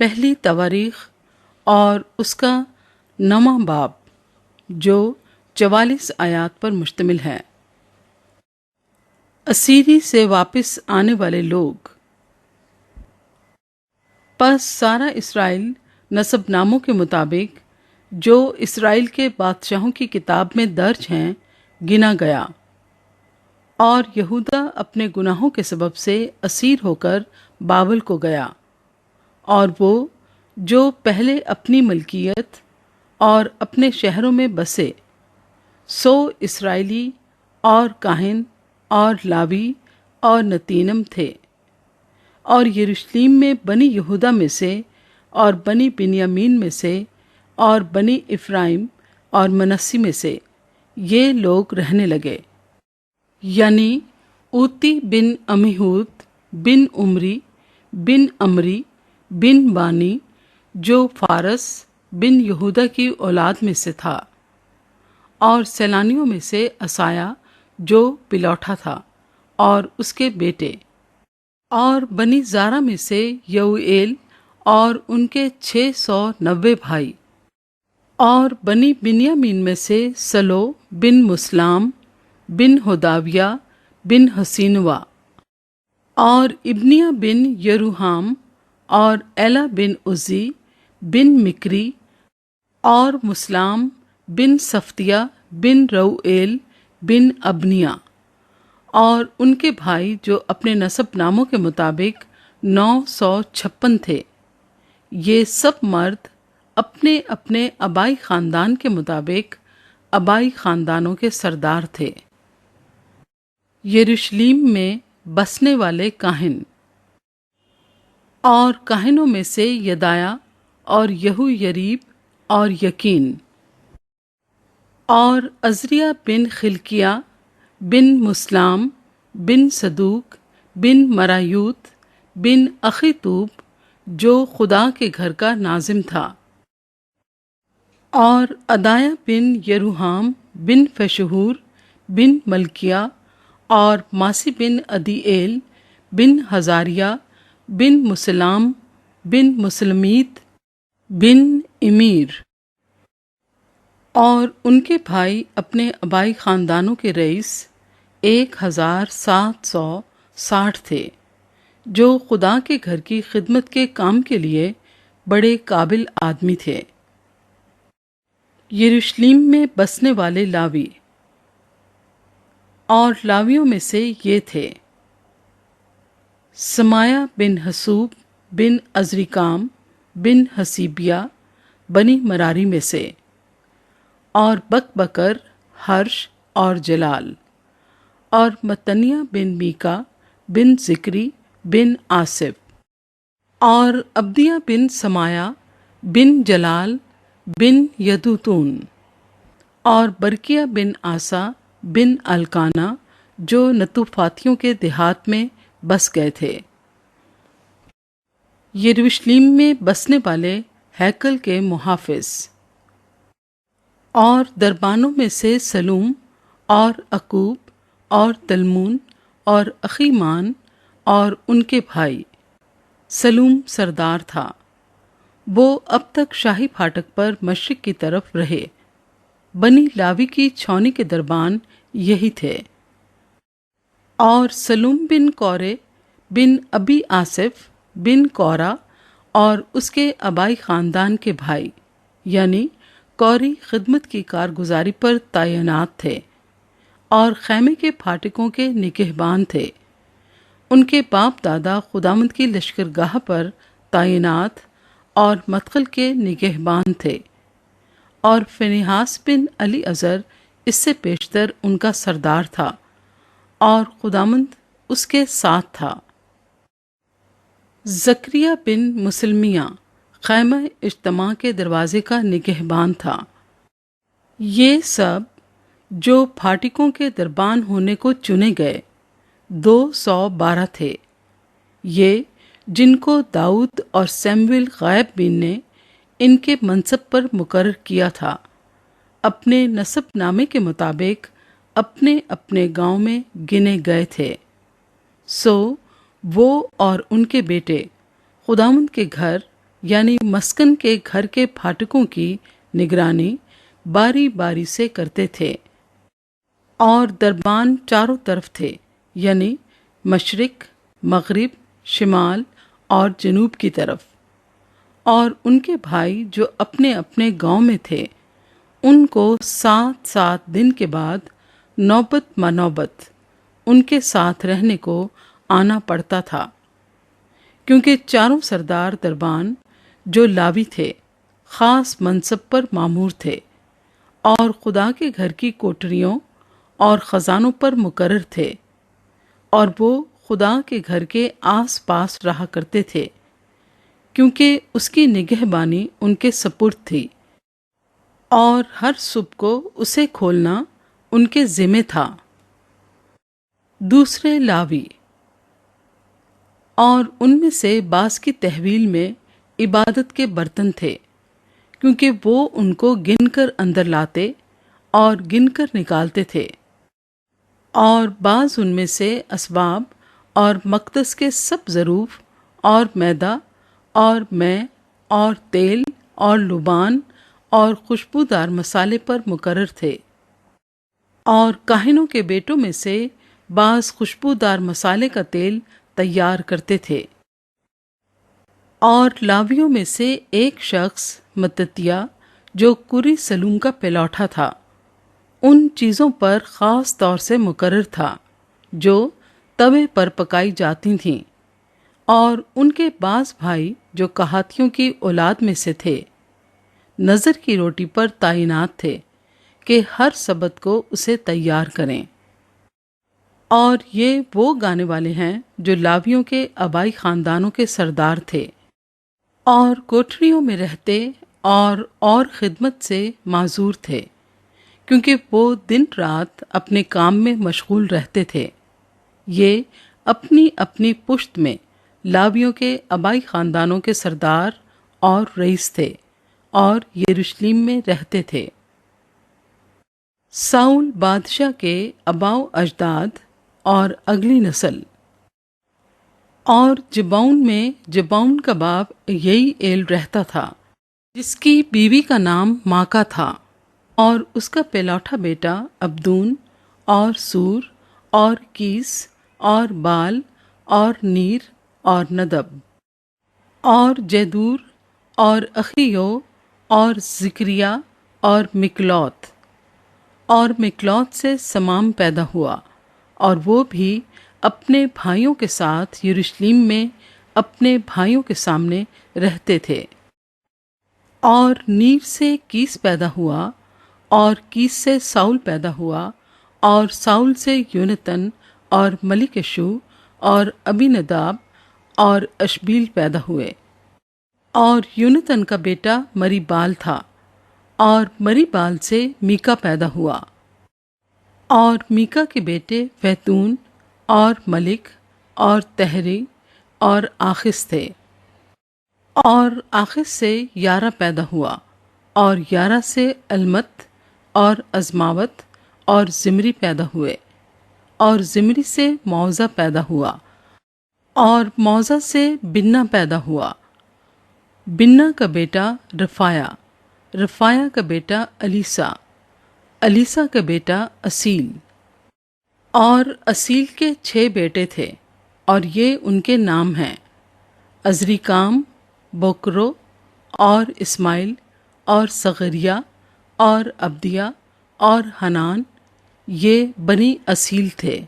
پہلی تواریخ اور اس کا 9واں باب جو 44 آیات پر مشتمل ہے۔ اسیری سے واپس آنے والے لوگ۔ پس سارا اسرائیل نسب ناموں کے مطابق جو اسرائیل کے بادشاہوں کی کتاب میں درج ہیں گنا گیا، اور یہودا اپنے گناہوں کے سبب سے اسیر ہو کر بابل کو گیا، اور وہ جو پہلے اپنی ملکیت اور اپنے شہروں میں بسے، سو اسرائیلی اور کاہن اور لاوی اور نتینم تھے، اور یروشلیم میں بنی یہودا میں سے اور بنی بنیامین میں سے اور بنی افرائیم اور منسی میں سے یہ لوگ رہنے لگے، یعنی اوتی بن عمیہود بن عمری بن عمری بن بانی جو فارس بن یہودا کی اولاد میں سے تھا، اور سیلانیوں میں سے عصایا جو پلوٹھا تھا اور اس کے بیٹے، اور بنی زارا میں سے یوئیل اور ان کے 690 بھائی، اور بنی بنیامین میں سے سلو بن مسلام بن ہداویہ بن حسینوا، اور ابنیہ بن یروحام اور ایلا بن عزی بن مکری، اور مسلام بن صفتیہ بن روئیل بن ابنیہ، اور ان کے بھائی جو اپنے نسب ناموں کے مطابق 956 تھے۔ یہ سب مرد اپنے اپنے آبائی خاندان کے مطابق آبائی خاندانوں کے سردار تھے۔ یروشلیم میں بسنے والے کاہن۔ اور کاہنوں میں سے یدایا اور یہویریب اور یقین، اور عزریہ بن خلقیہ بن مسلام بن صدوق بن مرایوت بن اخیتوب جو خدا کے گھر کا ناظم تھا، اور عدایا بن یروحام بن فشہور بن ملکیہ، اور ماسی بن عدیئیل بن حزاریہ بن مسلام بن مسلمیت بن امیر، اور ان کے بھائی اپنے آبائی خاندانوں کے رئیس 1760 تھے، جو خدا کے گھر کی خدمت کے کام کے لیے بڑے قابل آدمی تھے۔ یروشلیم میں بسنے والے لاوی۔ اور لاویوں میں سے یہ تھے: سمایا بن حسوب بن عزریکام بن حسیبیہ بنی مراری میں سے، اور بکبکر، ہرش اور جلال، اور متنیہ بن میکا بن ذکری بن آصف، اور عبدیہ بن سمایا بن جلال بن یدوتون، اور برکیہ بن آسا بن الکانا جو نتوفاتیوں کے دیہات میں بس گئے تھے۔ یروشلیم میں بسنے والے ہیکل کے محافظ۔ اور دربانوں میں سے سلوم اور عقوب اور تلمون اور اخیمان اور ان کے بھائی۔ سلوم سردار تھا، وہ اب تک شاہی پھاٹک پر مشرق کی طرف رہے۔ بنی لاوی کی چھاؤنی کے دربان یہی تھے۔ اور سلوم بن کورے بن ابی آصف بن کورا اور اس کے آبائی خاندان کے بھائی، یعنی کوری خدمت کی کارگزاری پر تعینات تھے، اور خیمے کے پھاٹکوں کے نگہبان تھے۔ ان کے باپ دادا خداوند کی لشکرگاہ پر تعینات اور مدخل کے نگہبان تھے، اور فنیحاس بن الیعزر اس سے پیشتر ان کا سردار تھا، اور خداوند اس کے ساتھ تھا۔ زکریہ بن مسلمیہ خیمہ اجتماع کے دروازے کا نگہبان تھا۔ یہ سب جو پھاٹکوں کے دربان ہونے کو چنے گئے 212 تھے، یہ جن کو داؤد اور سیموئیل غائب بین نے ان کے منصب پر مقرر کیا تھا، اپنے نسب نامے کے مطابق اپنے اپنے گاؤں میں گنے گئے تھے۔ سو وہ اور ان کے بیٹے خداوند کے گھر یعنی مسکن کے گھر کے پھاٹکوں کی نگرانی باری باری سے کرتے تھے، اور دربان چاروں طرف تھے، یعنی مشرق، مغرب، شمال اور جنوب کی طرف۔ اور ان کے بھائی جو اپنے اپنے گاؤں میں تھے، ان کو 7 دن کے بعد نوبت منوبت ان کے ساتھ رہنے کو آنا پڑتا تھا، کیونکہ چاروں سردار دربان جو لاوی تھے خاص منصب پر مامور تھے، اور خدا کے گھر کی کوٹریوں اور خزانوں پر مقرر تھے، اور وہ خدا کے گھر کے آس پاس رہا کرتے تھے، کیونکہ اس کی نگہبانی ان کے سپرد تھی، اور ہر صبح کو اسے کھولنا ان کے ذمے تھا۔ دوسرے لاوی، اور ان میں سے بعض کی تحویل میں عبادت کے برتن تھے، کیونکہ وہ ان کو گن کر اندر لاتے اور گن کر نکالتے تھے، اور بعض ان میں سے اسباب اور مقدس کے سب ظروف اور میدہ اور میں اور تیل اور لبان اور خوشبودار مسالے پر مقرر تھے، اور کاہنوں کے بیٹوں میں سے بعض خوشبودار مسالے کا تیل تیار کرتے تھے۔ اور لاویوں میں سے ایک شخص متتیہ جو کری سلوم کا پلوٹھا تھا، ان چیزوں پر خاص طور سے مقرر تھا جو توے پر پکائی جاتی تھیں، اور ان کے بعض بھائی جو کہاتیوں کی اولاد میں سے تھے نذر کی روٹی پر تعینات تھے کہ ہر سبت کو اسے تیار کریں۔ اور یہ وہ گانے والے ہیں جو لاویوں کے آبائی خاندانوں کے سردار تھے، اور کوٹریوں میں رہتے اور خدمت سے معذور تھے، کیونکہ وہ دن رات اپنے کام میں مشغول رہتے تھے۔ یہ اپنی اپنی پشت میں لاویوں کے آبائی خاندانوں کے سردار اور رئیس تھے، اور یروشلم میں رہتے تھے۔ ساؤل بادشاہ کے آباء و اجداد اور اگلی نسل۔ اور جبعون میں جبعون کا باپ یہی ایل رہتا تھا، جس کی بیوی کا نام ماکا تھا، اور اس کا پلوٹھا بیٹا عبدون اور سور اور کیس اور بال اور نیر اور ندب اور جیدور اور اخیو اور زکریہ اور مکلوت، اور مکلوت سے سمام پیدا ہوا، اور وہ بھی اپنے بھائیوں کے ساتھ یروشلم میں اپنے بھائیوں کے سامنے رہتے تھے۔ اور نیر سے کیس پیدا ہوا، اور کیس سے ساؤل پیدا ہوا، اور ساؤل سے یونتن اور ملکیشو اور ابیناداب اور اشبیل پیدا ہوئے۔ اور یونتن کا بیٹا مریبال تھا، اور مریبال سے میکا پیدا ہوا۔ اور میکا کے بیٹے ویتون اور ملک اور تہری اور آخس تھے، اور آخس سے یارا پیدا ہوا، اور یارا سے المت اور ازماوت اور زمری پیدا ہوئے، اور زمری سے موزہ پیدا ہوا، اور موزہ سے بنا پیدا ہوا۔ بنا کا بیٹا رفایا کا بیٹا الیسا کا بیٹا اسیل۔ اور اسیل کے 6 بیٹے تھے، اور یہ ان کے نام ہیں: عزریکام، بوکرو اور اسماعیل اور صغریہ اور عبدیہ اور حنان۔ یہ بنی اسیل تھے۔